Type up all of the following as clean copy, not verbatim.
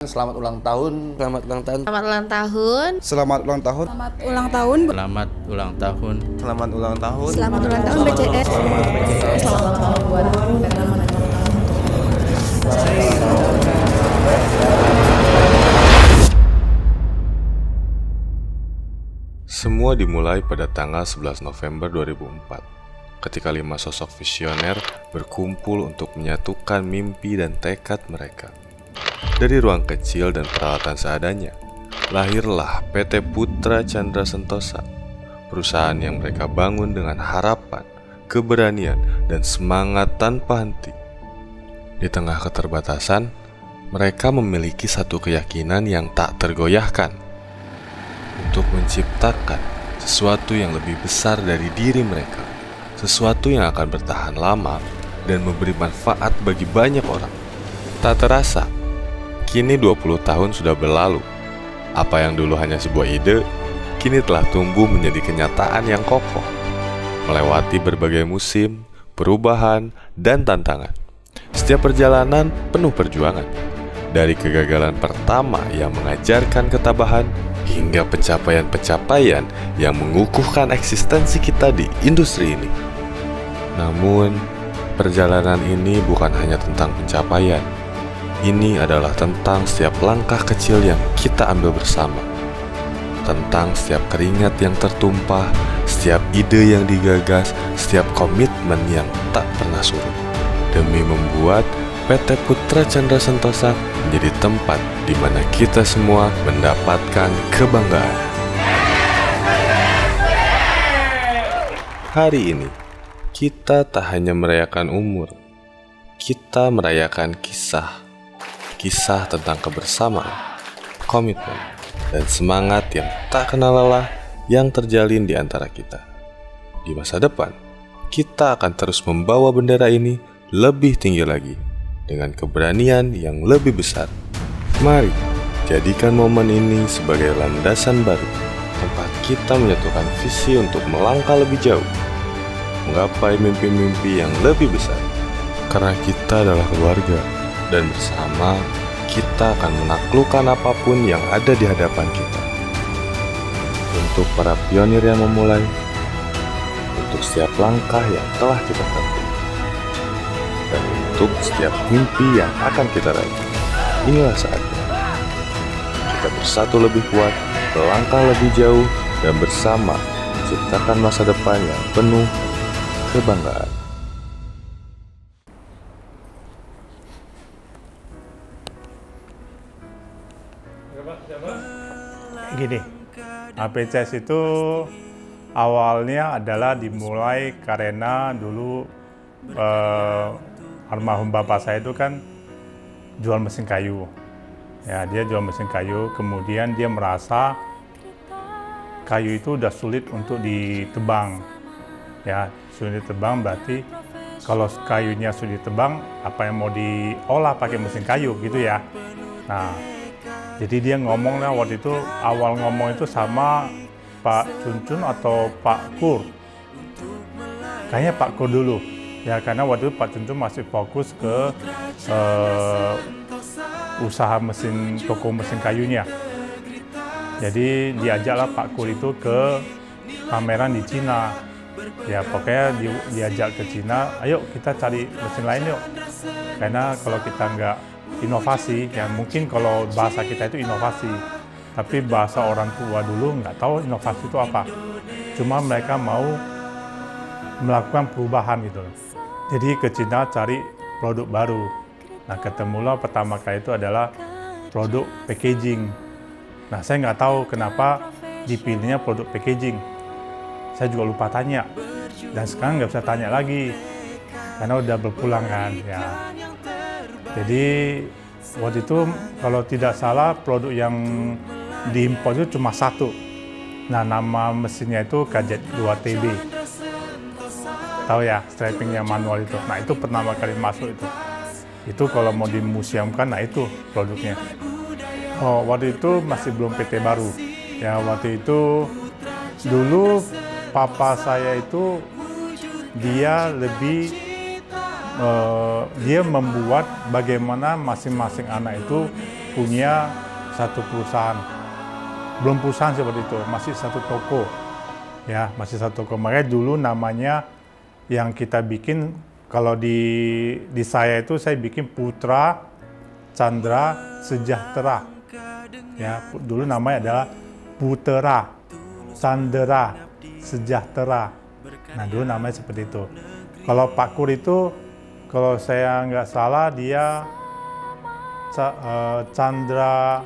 Selamat ulang tahun. Selamat ulang tahun. Selamat ulang tahun. Selamat ulang tahun. Selamat ulang tahun. Selamat ulang tahun. Selamat ulang tahun. Selamat ulang tahun BCS. Selamat ulang tahun buat Semua dimulai pada tanggal 11 November 2004, ketika 5 sosok visioner berkumpul untuk menyatukan mimpi dan tekad mereka. Dari ruang kecil dan peralatan seadanya, lahirlah PT Putra Chandra Sentosa, perusahaan yang mereka bangun dengan harapan, keberanian, dan semangat tanpa henti. Di tengah keterbatasan, mereka memiliki satu keyakinan yang tak tergoyahkan untuk menciptakan sesuatu yang lebih besar dari diri mereka, sesuatu yang akan bertahan lama dan memberi manfaat bagi banyak orang. Tak terasa, kini 20 tahun sudah berlalu. Apa yang dulu hanya sebuah ide, kini telah tumbuh menjadi kenyataan yang kokoh, melewati berbagai musim, perubahan, dan tantangan. Setiap perjalanan penuh perjuangan, dari kegagalan pertama yang mengajarkan ketabahan, hingga pencapaian-pencapaian yang mengukuhkan eksistensi kita di industri ini. Namun, perjalanan ini bukan hanya tentang pencapaian. Ini adalah tentang setiap langkah kecil yang kita ambil bersama, tentang setiap keringat yang tertumpah, setiap ide yang digagas, setiap komitmen yang tak pernah surut, demi membuat PT Putra Chandra Sentosa menjadi tempat di mana kita semua mendapatkan kebanggaan. Hari ini, kita tak hanya merayakan umur, kita merayakan kisah tentang kebersamaan, komitmen, dan semangat yang tak kenal lelah yang terjalin di antara kita. Di masa depan, kita akan terus membawa bendera ini lebih tinggi lagi, dengan keberanian yang lebih besar. Mari, jadikan momen ini sebagai landasan baru, tempat kita menyatukan visi untuk melangkah lebih jauh, menggapai mimpi-mimpi yang lebih besar. Karena kita adalah keluarga, dan bersama kita akan menaklukkan apapun yang ada di hadapan kita. Untuk para pionir yang memulai, untuk setiap langkah yang telah kita tempuh, dan untuk setiap mimpi yang akan kita raih. Inilah saatnya kita bersatu lebih kuat, melangkah lebih jauh, dan bersama menciptakan masa depan yang penuh kebanggaan. Gini, APCS itu awalnya adalah dimulai karena dulu almarhum bapak saya itu kan jual mesin kayu. Ya, dia jual mesin kayu, kemudian dia merasa kayu itu udah sulit untuk ditebang. Ya, sulit ditebang berarti kalau kayunya sulit ditebang, apa yang mau diolah pakai mesin kayu gitu ya. Nah, jadi dia ngomong lah waktu itu, awal ngomong itu sama Pak Cuncun atau Pak Kur. Kayaknya Pak Kur dulu. Ya, karena waktu itu Pak Cuncun masih fokus ke usaha mesin, toko mesin kayunya. Jadi diajaklah Pak Kur itu ke pameran di Cina. Ya, pokoknya diajak ke Cina, ayo kita cari mesin lain yuk. Karena kalau kita nggak inovasi, ya mungkin kalau bahasa kita itu inovasi, tapi bahasa orang tua dulu nggak tahu inovasi itu apa. Cuma mereka mau melakukan perubahan gitu. Jadi ke Cina cari produk baru. Nah, ketemulah pertama kali itu adalah produk packaging. Nah, saya nggak tahu kenapa dipilihnya produk packaging. Saya juga lupa tanya. Dan sekarang nggak bisa tanya lagi, karena udah berpulang kan. Ya. Jadi waktu itu kalau tidak salah produk yang diimpor itu cuma satu. Nah, nama mesinnya itu KZ2TB. Tahu ya, strapping yang manual itu. Nah, itu pertama kali masuk itu. Itu kalau mau dimuseumkan, nah itu produknya. Oh, waktu itu masih belum PT baru. Ya, waktu itu dulu papa saya itu dia lebih dia membuat bagaimana masing-masing anak itu punya satu perusahaan. Belum perusahaan seperti itu, masih satu toko. Ya, masih satu toko. Makanya dulu namanya yang kita bikin, kalau di saya itu saya bikin Putra Chandra Sejahtera. Ya, dulu namanya adalah Putra Chandra Sejahtera. Nah, dulu namanya seperti itu. Kalau Pak Kur itu, kalau saya nggak salah dia Chandra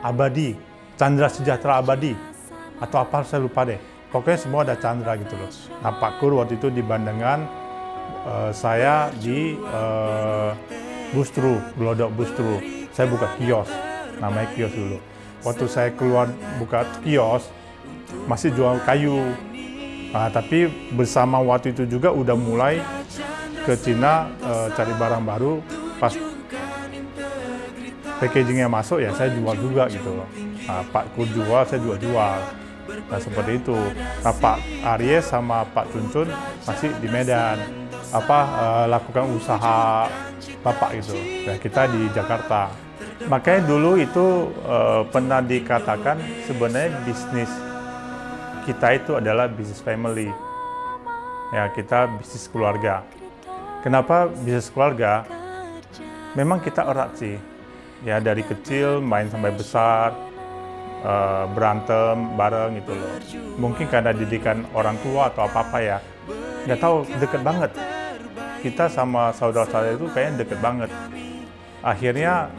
Abadi, Chandra Sejahtera Abadi, atau apa saya lupa deh. Pokoknya semua ada Chandra gitu loh. Nah, Pak Kur waktu itu dibandingkan saya di Bustru, Glodok Bustru. Saya buka kios, namanya kios dulu. Waktu saya keluar buka kios, masih jual kayu. Nah, tapi bersama waktu itu juga udah mulai ke Cina cari barang baru. Pas packagingnya masuk ya saya jual juga gitu loh. Nah, Pak Kur jual, saya juga jual. Nah, seperti itu. Nah, Pak Aries sama Pak Cuncun masih di Medan. Lakukan usaha bapak gitu. Dan kita di Jakarta. Makanya dulu itu pernah dikatakan sebenarnya bisnis kita itu adalah bisnis family. Ya, kita bisnis keluarga. Kenapa bisnis keluarga? Memang kita erat sih. Ya, dari kecil main sampai besar, berantem bareng gitu loh. Mungkin karena didikan orang tua atau apa-apa ya. Nggak tahu, deket banget. Kita sama saudara-saudara itu kayaknya deket banget. Akhirnya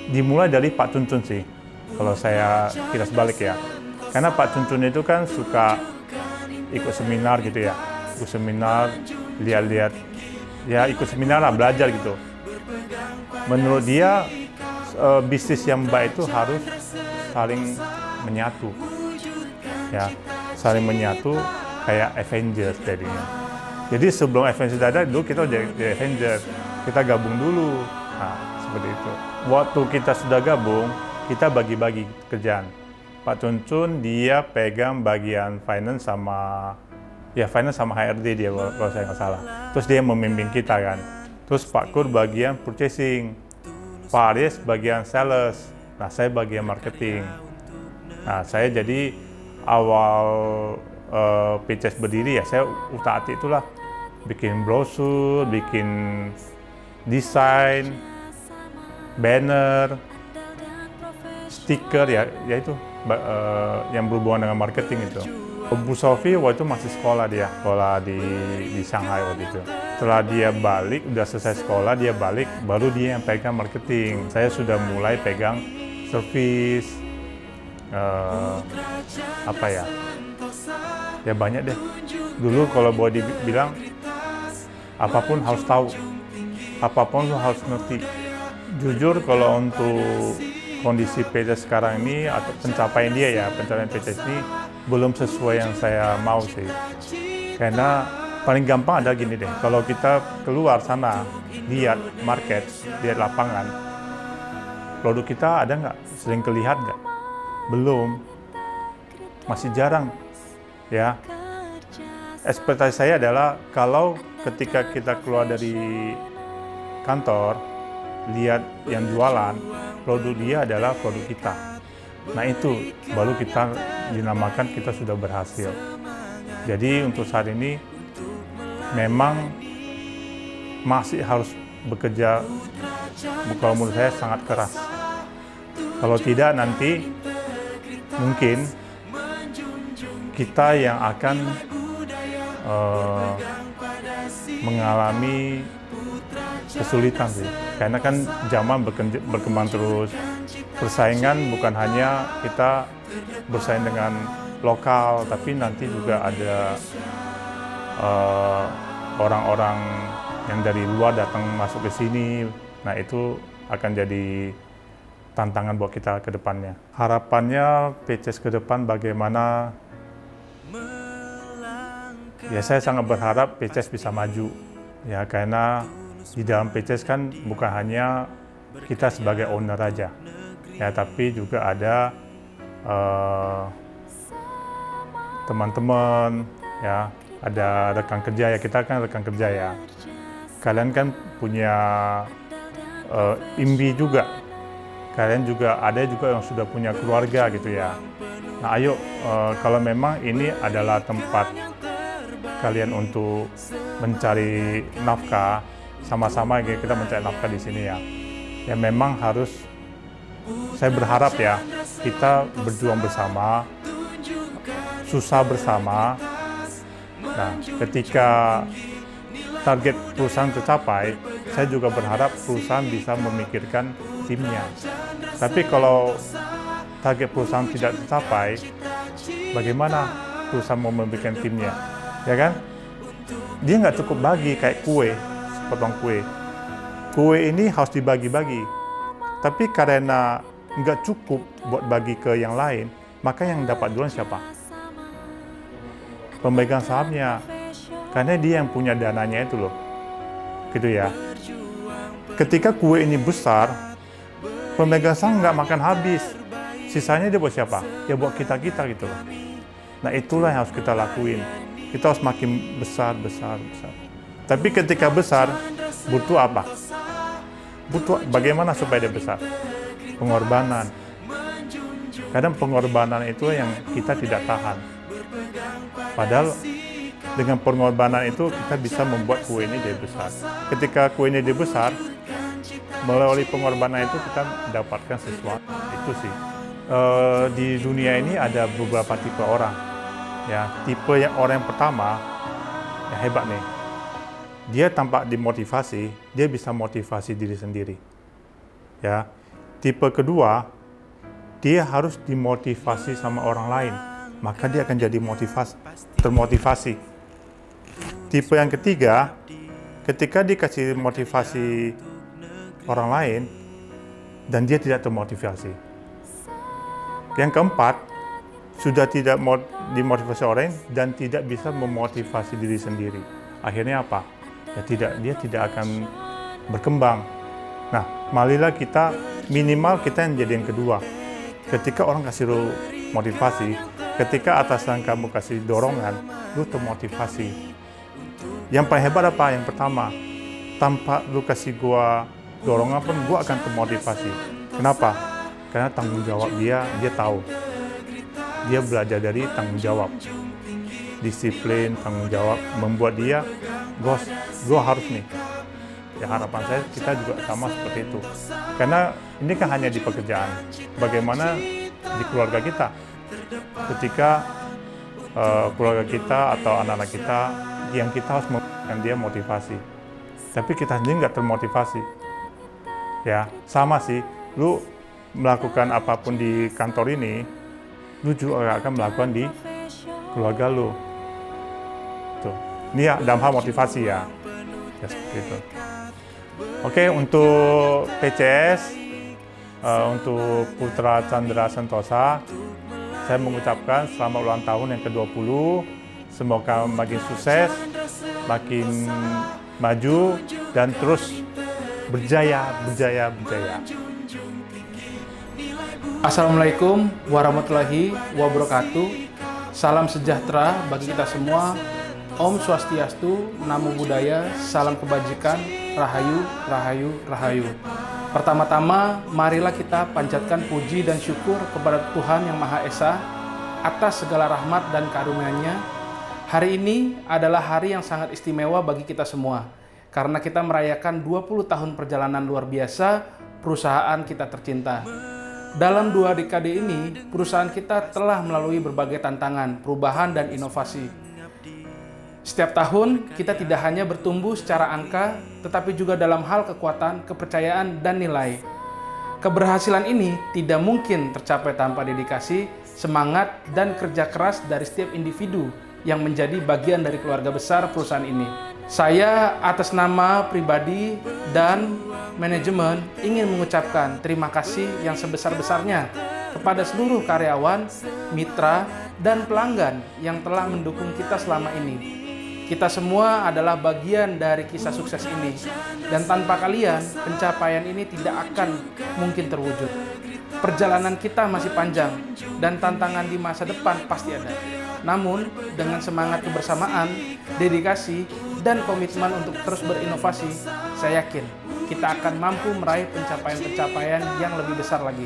dimulai dari Pak Cuncun sih. Kalau saya kilas balik ya. Karena Pak Cuncun itu kan suka ikut seminar gitu ya. Ikut seminar, lihat-lihat. Ya ikut seminar lah, belajar gitu. Menurut dia, bisnis yang baik itu harus saling menyatu. Ya, saling menyatu kayak Avengers jadinya. Jadi sebelum Avengers ada, dulu kita udah jadi Avengers. Kita gabung dulu. Nah, seperti itu. Waktu kita sudah gabung, kita bagi-bagi kerjaan. Pak Cuncun dia pegang bagian finance sama HRD dia kalau saya nggak salah. Terus dia membimbing kita kan. Terus Pak Kur bagian purchasing, Pak Aries bagian sales, nah saya bagian marketing. Nah saya jadi awal PCS berdiri ya saya utak-atik itulah, bikin brosur, bikin desain, banner, stiker ya itu yang berhubungan dengan marketing itu. Bu Sofi waktu itu masih sekolah di Shanghai waktu itu. Setelah dia balik, udah selesai sekolah, dia balik, baru dia yang pegang marketing. Saya sudah mulai pegang service, ya banyak deh. Dulu kalau boleh dibilang, apapun harus tahu, apapun harus ngerti. Jujur kalau untuk kondisi PCS sekarang ini, atau pencapaian PCS ini, belum sesuai yang saya mau sih. Karena paling gampang ada gini deh, kalau kita keluar sana, lihat market, lihat lapangan, produk kita ada nggak? Sering kelihatan nggak? Belum. Masih jarang. Ya. Ekspektasi saya adalah kalau ketika kita keluar dari kantor, lihat yang jualan, produk dia adalah produk kita. Nah itu baru kita dinamakan kita sudah berhasil. Jadi untuk saat ini memang masih harus bekerja, kalau menurut saya sangat keras. Kalau tidak nanti mungkin kita yang akan mengalami kesulitan sih. Karena kan zaman berkembang terus. Persaingan bukan hanya kita bersaing dengan lokal, tapi nanti juga ada orang-orang yang dari luar datang masuk ke sini. Nah itu akan jadi tantangan buat kita ke depannya. Harapannya PCS ke depan bagaimana? Ya saya sangat berharap PCS bisa maju. Ya karena di dalam PCS kan bukan hanya kita sebagai owner aja. Ya, tapi juga ada teman-teman, ya, ada rekan kerja ya, kita kan rekan kerja ya. Kalian kan punya IMBI juga. Kalian juga ada juga yang sudah punya keluarga gitu ya. Nah ayo, kalau memang ini adalah tempat kalian untuk mencari nafkah, sama-sama kita mencari nafkah di sini ya. Ya memang harus, saya berharap ya, kita berjuang bersama, susah bersama. Nah, ketika target perusahaan tercapai, saya juga berharap perusahaan bisa memikirkan timnya. Tapi kalau target perusahaan tidak tercapai, bagaimana perusahaan mau memikirkan timnya? Ya kan? Dia nggak cukup bagi kayak kue, sepotong kue. Kue ini harus dibagi-bagi. Tapi karena nggak cukup buat bagi ke yang lain, maka yang dapat duluan siapa? Pemegang sahamnya. Karena dia yang punya dananya itu loh. Gitu ya. Ketika kue ini besar, pemegang saham nggak makan habis. Sisanya dia buat siapa? Ya buat kita-kita gitu loh. Nah itulah yang harus kita lakuin. Kita harus makin besar. Tapi ketika besar, butuh apa? Butuh bagaimana supaya dia besar? Pengorbanan. Kadang pengorbanan itu yang kita tidak tahan. Padahal dengan pengorbanan itu kita bisa membuat kue ini jadi besar. Ketika kue ini jadi besar, melalui pengorbanan itu kita mendapatkan sesuatu. Itu sih. Di dunia ini ada beberapa tipe orang. Ya, tipe orang yang pertama yang hebat nih. Dia tanpa dimotivasi, dia bisa motivasi diri sendiri. Ya. Tipe kedua, dia harus dimotivasi sama orang lain, maka dia akan jadi termotivasi. Tipe yang ketiga, ketika dikasih motivasi orang lain dan dia tidak termotivasi. Yang keempat, sudah tidak dimotivasi orang dan tidak bisa memotivasi diri sendiri. Akhirnya apa? Dia tidak akan berkembang. Nah, marilah kita minimal kita yang jadi yang kedua. Ketika orang kasih lu motivasi, ketika atasan kamu kasih dorongan, lu termotivasi. Yang paling hebat apa? Yang pertama, tanpa lu kasih gua dorongan pun gua akan termotivasi. Kenapa? Karena tanggung jawab dia tahu. Dia belajar dari tanggung jawab. Disiplin, tanggung jawab membuat dia, gue harus nih. Ya harapan saya kita juga sama seperti itu. Karena ini kan hanya di pekerjaan. Bagaimana di keluarga kita? Ketika keluarga kita atau anak-anak kita, yang kita harus memberikan dia motivasi. Tapi kita sendiri nggak termotivasi. Ya sama sih. Lu melakukan apapun di kantor ini, lu juga akan melakukan di keluarga lu. Tuh. Ini ya dalam hal motivasi ya. Ya seperti itu. Oke, untuk PCS, untuk Putra Chandra Sentosa, saya mengucapkan selamat ulang tahun yang ke-20. Semoga makin sukses, makin maju, dan terus berjaya. Assalamualaikum warahmatullahi wabarakatuh. Salam sejahtera bagi kita semua. Om Swastiastu, Namo Buddhaya, salam kebajikan, Rahayu, Rahayu, Rahayu. Pertama-tama, marilah kita panjatkan puji dan syukur kepada Tuhan Yang Maha Esa atas segala rahmat dan karunia-Nya. Hari ini adalah hari yang sangat istimewa bagi kita semua, karena kita merayakan 20 tahun perjalanan luar biasa perusahaan kita tercinta. Dalam 2 dekade ini, perusahaan kita telah melalui berbagai tantangan, perubahan, dan inovasi. Setiap tahun, kita tidak hanya bertumbuh secara angka, tetapi juga dalam hal kekuatan, kepercayaan, dan nilai. Keberhasilan ini tidak mungkin tercapai tanpa dedikasi, semangat, dan kerja keras dari setiap individu yang menjadi bagian dari keluarga besar perusahaan ini. Saya atas nama pribadi dan manajemen ingin mengucapkan terima kasih yang sebesar-besarnya kepada seluruh karyawan, mitra, dan pelanggan yang telah mendukung kita selama ini. Kita semua adalah bagian dari kisah sukses ini, dan tanpa kalian, pencapaian ini tidak akan mungkin terwujud. Perjalanan kita masih panjang, dan tantangan di masa depan pasti ada. Namun, dengan semangat kebersamaan, dedikasi, dan komitmen untuk terus berinovasi, saya yakin kita akan mampu meraih pencapaian-pencapaian yang lebih besar lagi.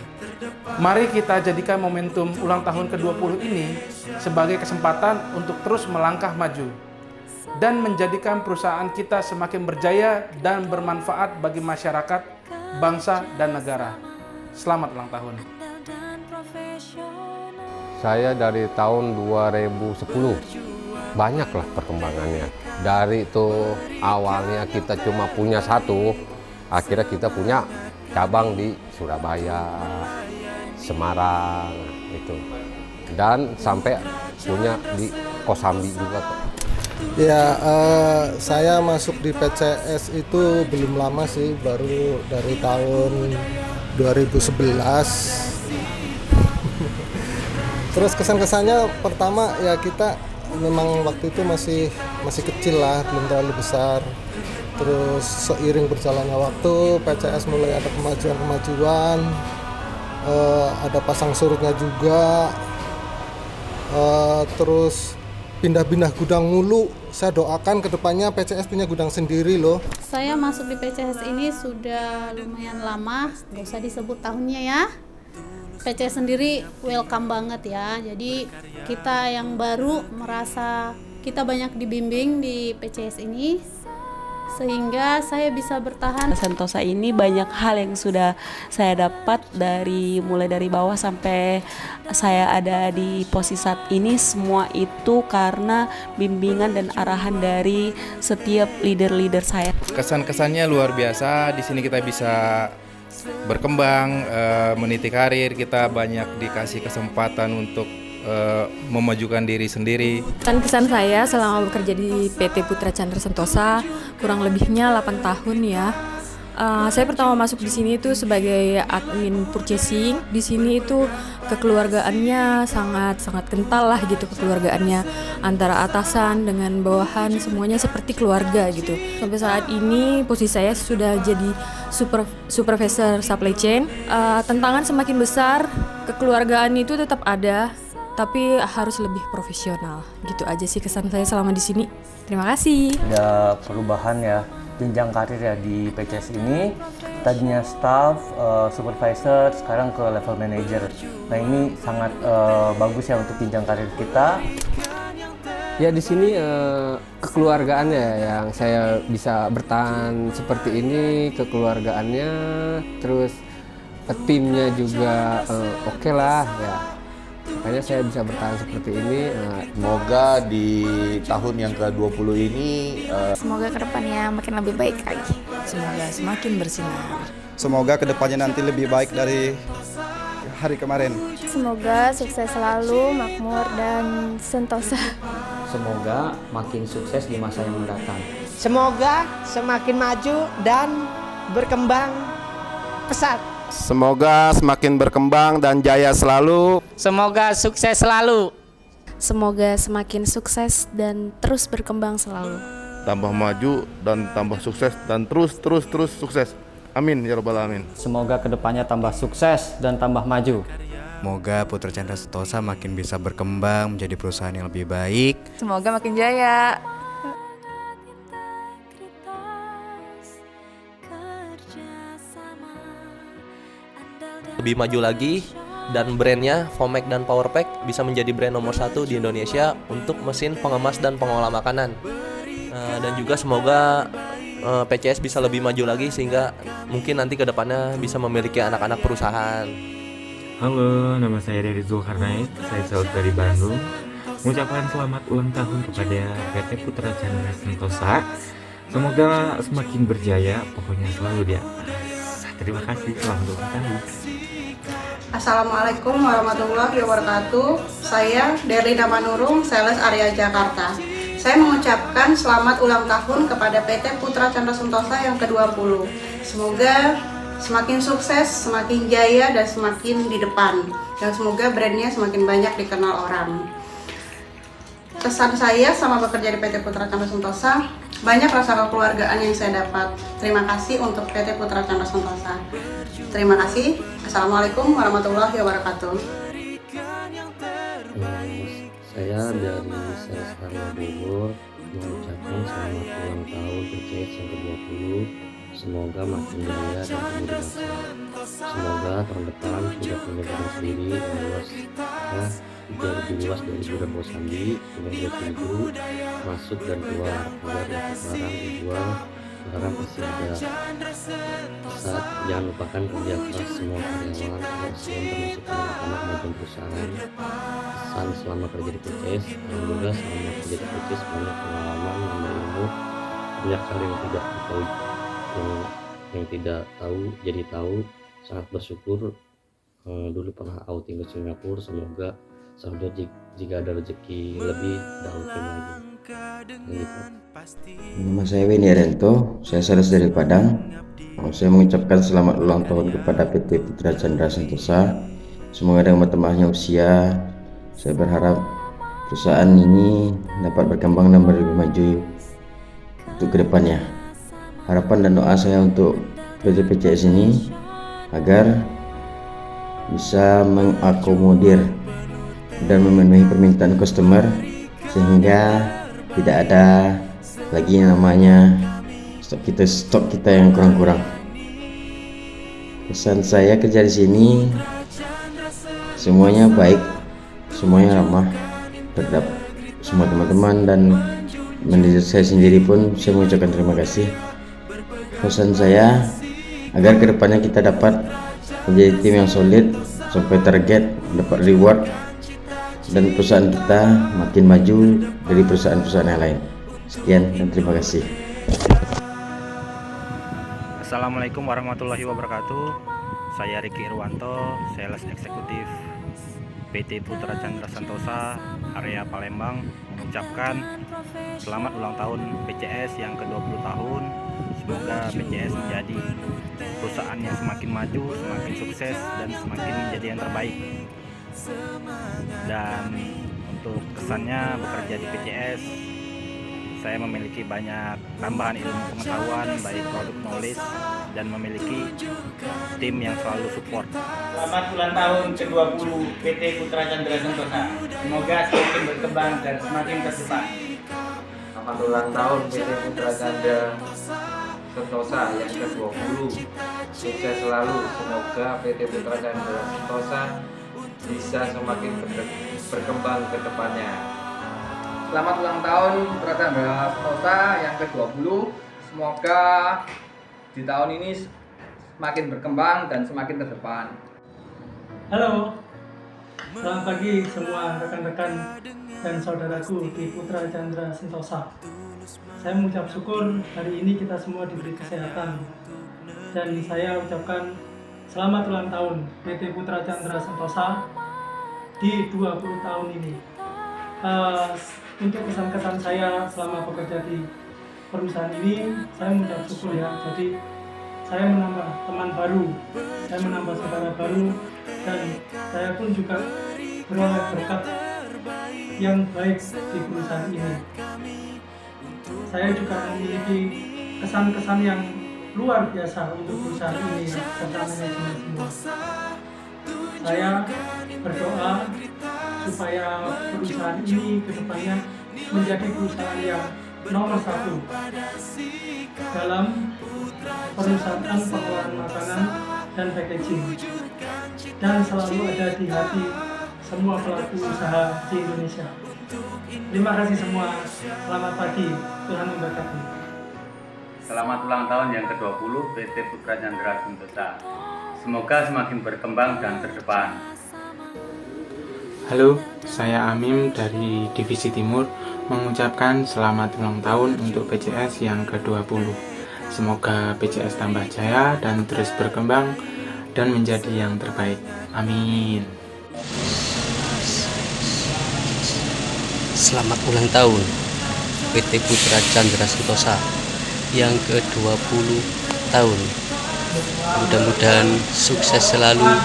Mari kita jadikan momentum ulang tahun ke-20 ini sebagai kesempatan untuk terus melangkah maju dan menjadikan perusahaan kita semakin berjaya dan bermanfaat bagi masyarakat, bangsa, dan negara. Selamat ulang tahun. Saya dari tahun 2010, banyaklah perkembangannya. Dari itu awalnya kita cuma punya satu, akhirnya kita punya cabang di Surabaya, Semarang, itu. Dan sampai punya di Kosambi juga. Ya, saya masuk di PCS itu belum lama sih, baru dari tahun 2011. Terus kesan-kesannya pertama ya kita memang waktu itu masih kecil lah, belum terlalu besar. Terus seiring berjalannya waktu, PCS mulai ada kemajuan-kemajuan, ada pasang surutnya juga, terus pindah-pindah gudang mulu. Saya doakan kedepannya PCS punya gudang sendiri loh. Saya masuk di PCS ini sudah lumayan lama, nggak usah disebut tahunnya ya. PCS sendiri welcome banget ya. Jadi kita yang baru merasa kita banyak dibimbing di PCS ini, sehingga saya bisa bertahan. Sentosa ini banyak hal yang sudah saya dapat mulai dari bawah sampai saya ada di posisi saat ini, semua itu karena bimbingan dan arahan dari setiap leader-leader saya. Kesan-kesannya luar biasa. Di sini kita bisa berkembang, meniti karir, kita banyak dikasih kesempatan untuk memajukan diri sendiri. Kesan saya selama bekerja di PT Putra Chandra Sentosa kurang lebihnya 8 tahun ya. Saya pertama masuk di sini itu sebagai admin purchasing. Di sini itu kekeluargaannya sangat kental lah gitu, kekeluargaannya antara atasan dengan bawahan semuanya seperti keluarga gitu. Sampai saat ini posisi saya sudah jadi supervisor supply chain. Tantangan semakin besar, kekeluargaan itu tetap ada, tapi harus lebih profesional. Gitu aja sih kesan saya selama di sini. Terima kasih. Ada perubahan ya, jenjang karir ya di PCS ini. Tadinya staff, supervisor, sekarang ke level manager. Nah ini sangat bagus ya untuk jenjang karir kita. Ya di sini kekeluargaannya yang saya bisa bertahan seperti ini, kekeluargaannya, terus timnya juga oke lah ya. Makanya saya bisa bertahan seperti ini. Semoga di tahun yang ke-20 ini Semoga kedepannya makin lebih baik lagi. Semoga semakin bersinar. semoga kedepannya nanti lebih baik dari hari kemarin. Semoga sukses selalu, makmur, dan sentosa. Semoga makin sukses di masa yang mendatang. Semoga semakin maju dan berkembang pesat. Semoga semakin berkembang dan jaya selalu. Semoga sukses selalu. Semoga semakin sukses dan terus berkembang selalu. Tambah maju dan tambah sukses dan terus sukses. Amin ya rabbal alamin. Semoga kedepannya tambah sukses dan tambah maju. Semoga Putra Chandra Sentosa makin bisa berkembang menjadi perusahaan yang lebih baik. Semoga makin jaya. Lebih maju lagi, dan brandnya Vomek dan Powerpack bisa menjadi brand nomor 1 di Indonesia untuk mesin pengemas dan pengolah makanan. Dan juga semoga PCS bisa lebih maju lagi sehingga mungkin nanti ke depannya bisa memiliki anak-anak perusahaan. Halo, nama saya Dery Zulkarnain, saya sales dari Bandung. Mengucapkan selamat ulang tahun kepada PT Putra Chandra Sentosa. Semoga semakin berjaya, pokoknya selalu di atas. Terima kasih, selamat ulang tahun. Assalamualaikum warahmatullahi wabarakatuh. Saya Derlina Manurung, sales area Jakarta. Saya mengucapkan selamat ulang tahun kepada PT Putra Chandra Sentosa yang ke-20. Semoga semakin sukses, semakin jaya, dan semakin di depan. Dan semoga brandnya semakin banyak dikenal orang. Kesan saya sama bekerja di PT Putra Chandra Sentosa, banyak rasa kekeluargaan yang saya dapat. Terima kasih untuk PT Putra Chandra Sentosa. Terima kasih. Assalamualaikum warahmatullahi wabarakatuh. Saya dari Sales Area Bogor mengucapkan selamat ulang tahun PCS yang ke-20. Semoga makin jaya dan penuh dengan semangat. Semoga tahun depan sudah punya gedung sendiri yang luasnya juga lebih luas dari Gudang Bosambi dengan 2 pintu masuk dan keluar agar dapat barang dijual. Barang pasti ada. Saat jangan lupakan kerja keras semua karyawan agar selalu termasuk anak-anak maupun perusahaan. Pesan selama kerja di PCS, alhamdulillah selama kerja di PCS banyak pengalaman, nambah ilmu, banyak hal yang tidak tahu, yang tidak tahu jadi tahu. Sangat bersyukur dulu pernah outing ke Singapura. Semoga saldo jika ada rezeki lebih dah outing lagi. Nama saya Weni Arento, saya sales dari Padang. Saya mengucapkan selamat ulang tahun kepada PT Putra Chandra Sentosa. Semoga dengan bertambahnya usia, saya berharap perusahaan ini dapat berkembang dan lebih maju untuk kedepannya. Harapan dan doa saya untuk PT PCS ini agar bisa mengakomodir dan memenuhi permintaan customer sehingga tidak ada lagi namanya stok kita yang kurang-kurang. Pesan saya kerja di sini semuanya baik, semuanya ramah terhadap semua teman-teman, dan manajer saya sendiri pun saya mengucapkan terima kasih. Pesan saya agar kedepannya kita dapat menjadi tim yang solid sampai target, dapat reward, dan perusahaan kita makin maju dari perusahaan-perusahaan yang lain. Sekian dan terima kasih. Assalamualaikum warahmatullahi wabarakatuh. Saya Riki Irwanto, Sales Eksekutif PT Putra Chandra Sentosa area Palembang, mengucapkan selamat ulang tahun PCS yang ke-20 tahun. Semoga PCS menjadi perusahaan yang semakin maju, semakin sukses, dan semakin menjadi yang terbaik. Dan untuk kesannya bekerja di PCS, saya memiliki banyak tambahan ilmu pengetahuan, baik produk knowledge, dan memiliki tim yang selalu support. Selamat ulang tahun ke-20 PT Putra Chandra Sentosa. Semoga semakin berkembang dan semakin terdepan. Selamat ulang tahun PT Putra Chandra Sentosa yang ke-20. Sukses selalu. Semoga PT Putra Chandra Sentosa bisa semakin berkembang ke depannya. Selamat ulang tahun Putra Chandra Sentosa yang ke-20. Semoga di tahun ini semakin berkembang dan semakin terdepan. Halo, selamat pagi semua rekan-rekan dan saudaraku di Putra Chandra Sentosa. Saya mengucap syukur hari ini kita semua diberi kesehatan, dan saya ucapkan selamat ulang tahun PT Putra Chandra Sentosa di 20 tahun ini. Untuk kesan-kesan saya selama bekerja di perusahaan ini, saya mengucap syukur ya. Jadi saya menambah teman baru, saya menambah saudara baru, dan saya pun juga beroleh berkat yang baik di perusahaan ini. Saya juga memiliki kesan-kesan yang luar biasa untuk perusahaan ini serta manajemen semua. Saya berdoa supaya perusahaan ini kedepannya menjadi perusahaan yang nomor 1 dalam perusahaan pengelolaan makanan dan packaging, dan selalu ada di hati semua pelaku usaha di Indonesia. Terima kasih semua. Selamat pagi. Tuhan memberkati. Selamat ulang tahun yang ke-20 PT Putra Chandra Sentosa. Semoga semakin berkembang dan terdepan. Halo, saya Amim dari Divisi Timur mengucapkan selamat ulang tahun untuk PCS yang ke-20. Semoga PCS tambah jaya dan terus berkembang dan menjadi yang terbaik. Amin. Selamat ulang tahun PT Putra Chandra Sentosa yang ke-20 tahun. Mudah-mudahan sukses selalu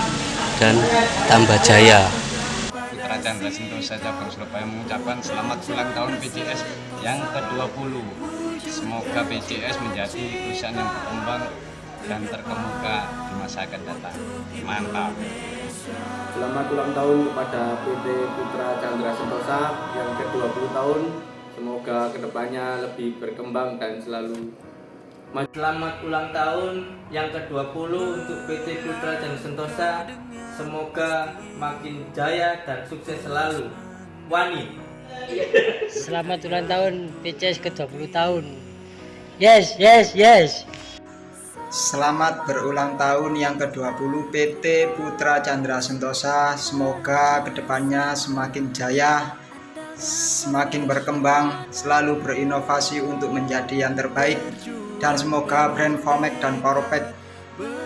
dan tambah jaya. Putra Chandra Sentosa Cabang Surabaya mengucapkan selamat ulang tahun PCS yang ke-20. Semoga PCS menjadi perusahaan yang berkembang dan terkemuka di masa akan datang. Mantap. Selamat ulang tahun kepada PT Putra Chandra Sentosa yang ke-20 tahun. Semoga kedepannya lebih berkembang dan selalu maju. Selamat ulang tahun yang ke-20 untuk PT Putra Chandra Sentosa. Semoga makin jaya dan sukses selalu. Wani. Selamat ulang tahun PCS ke-20 tahun. Yes, yes, yes. Selamat berulang tahun yang ke-20 PT Putra Chandra Sentosa. Semoga kedepannya semakin jaya, semakin berkembang, selalu berinovasi untuk menjadi yang terbaik. Dan semoga brand Vomek dan Powerpack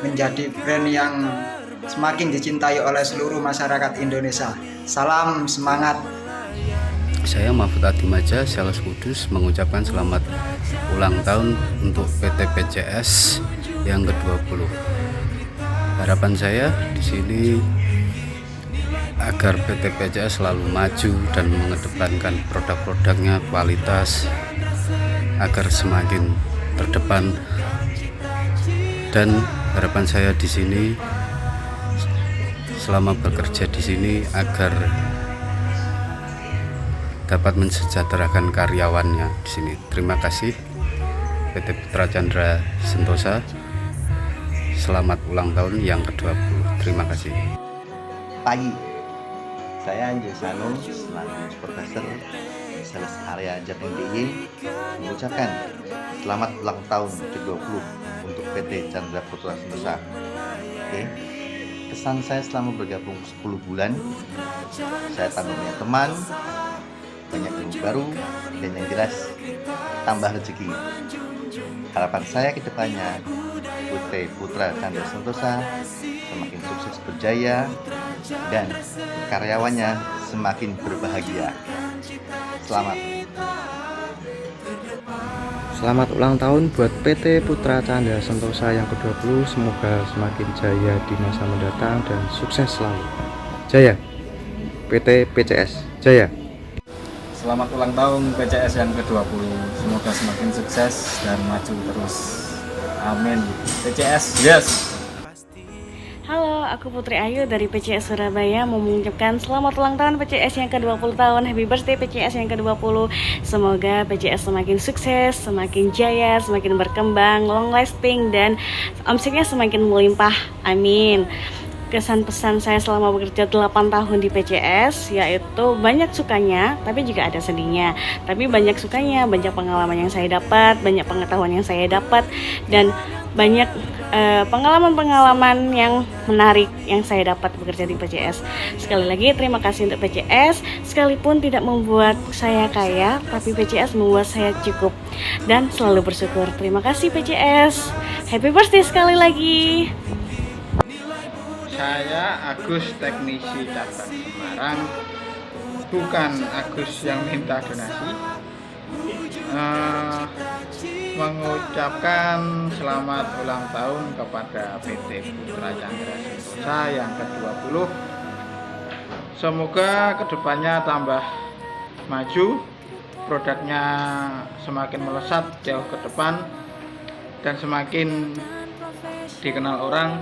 menjadi brand yang semakin dicintai oleh seluruh masyarakat Indonesia. Salam semangat. Saya Mahfud Adimaja, Sales Kudus, mengucapkan selamat ulang tahun untuk PT PCS yang ke-20. Harapan saya di sini agar PT PCS selalu maju dan mengedepankan produk-produknya kualitas agar semakin terdepan, dan harapan saya di sini selama bekerja di sini agar dapat mensejahterakan karyawannya di sini. Terima kasih PT Putra Chandra Sentosa. Selamat ulang tahun yang ke-20. Terima kasih. Pagi, saya Anjo Sano selaku Supervisor Sales Area Jatim DIY mengucapkan selamat ulang tahun ke-20 untuk PT Chandra Putra Sentosa. Oke, kesan saya selama bergabung 10 bulan, saya tambah banyak teman, banyak ilmu baru, dan yang jelas tambah rezeki. Harapan saya ke depannya PT Putra Chandra Sentosa semakin sukses berjaya dan karyawannya semakin berbahagia. Selamat. Selamat ulang tahun buat PT Putra Chandra Sentosa yang ke-20. Semoga semakin jaya di masa mendatang dan sukses selalu. Jaya. PT PCS Jaya. Selamat ulang tahun PCS yang ke-20. Semoga semakin sukses dan maju terus. Amin. PCS, yes. Halo, aku Putri Ayu dari PCS Surabaya mau mengucapkan selamat ulang tahun PCS yang ke-20 tahun. Happy birthday PCS yang ke-20. Semoga PCS semakin sukses, semakin jaya, semakin berkembang, long lasting, dan omsetnya semakin melimpah. Amin. Kesan pesan saya selama bekerja 8 tahun di PCS yaitu banyak sukanya tapi juga ada sedihnya. Tapi banyak sukanya, banyak pengalaman yang saya dapat, banyak pengetahuan yang saya dapat, dan banyak pengalaman-pengalaman yang menarik yang saya dapat bekerja di PCS. Sekali lagi terima kasih untuk PCS, sekalipun tidak membuat saya kaya, tapi PCS membuat saya cukup dan selalu bersyukur. Terima kasih PCS. Happy birthday sekali lagi. Saya Agus, teknisi cabang Semarang, bukan Agus yang minta donasi. Mengucapkan selamat ulang tahun kepada PT Putra Chandra Sentosa yang ke-20. Semoga kedepannya tambah maju, produknya semakin melesat jauh ke depan dan semakin dikenal orang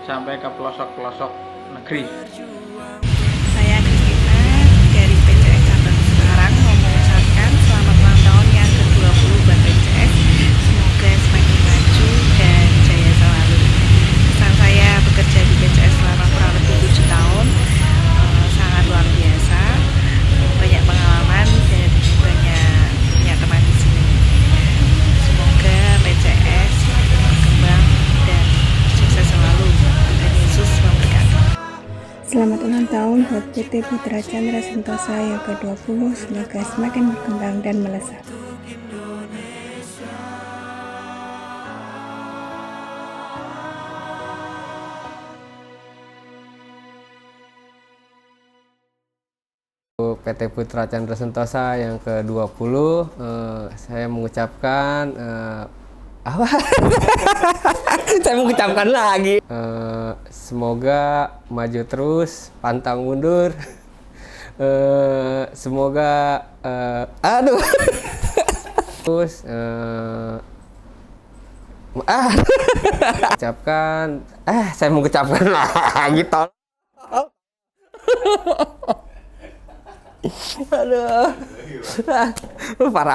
sampai ke pelosok-pelosok negeri. Saya Kristina dari PCS Cabang Semarang mau mengucapkan selamat ulang tahun yang ke-20 buat PCS. Semoga semakin maju dan jaya selalu. Kesan saya bekerja di PCS selama kurang lebih 7 tahun sangat luar biasa. Banyak pengalaman dan banyak punya teman di sini. Semoga PCS berkembang dan sukses selalu. Selamat ulang tahun buat PT Putra Chandra Sentosa yang ke-20. Semoga semakin berkembang dan melesat. PT Putra Chandra Sentosa yang ke-20, saya mengucapkan apa? Saya mengucapkan lagi. Semoga maju terus, pantang mundur. Semoga aduh. Terus ucapkan saya mengucapkan lagi tol. Aduh. Parah.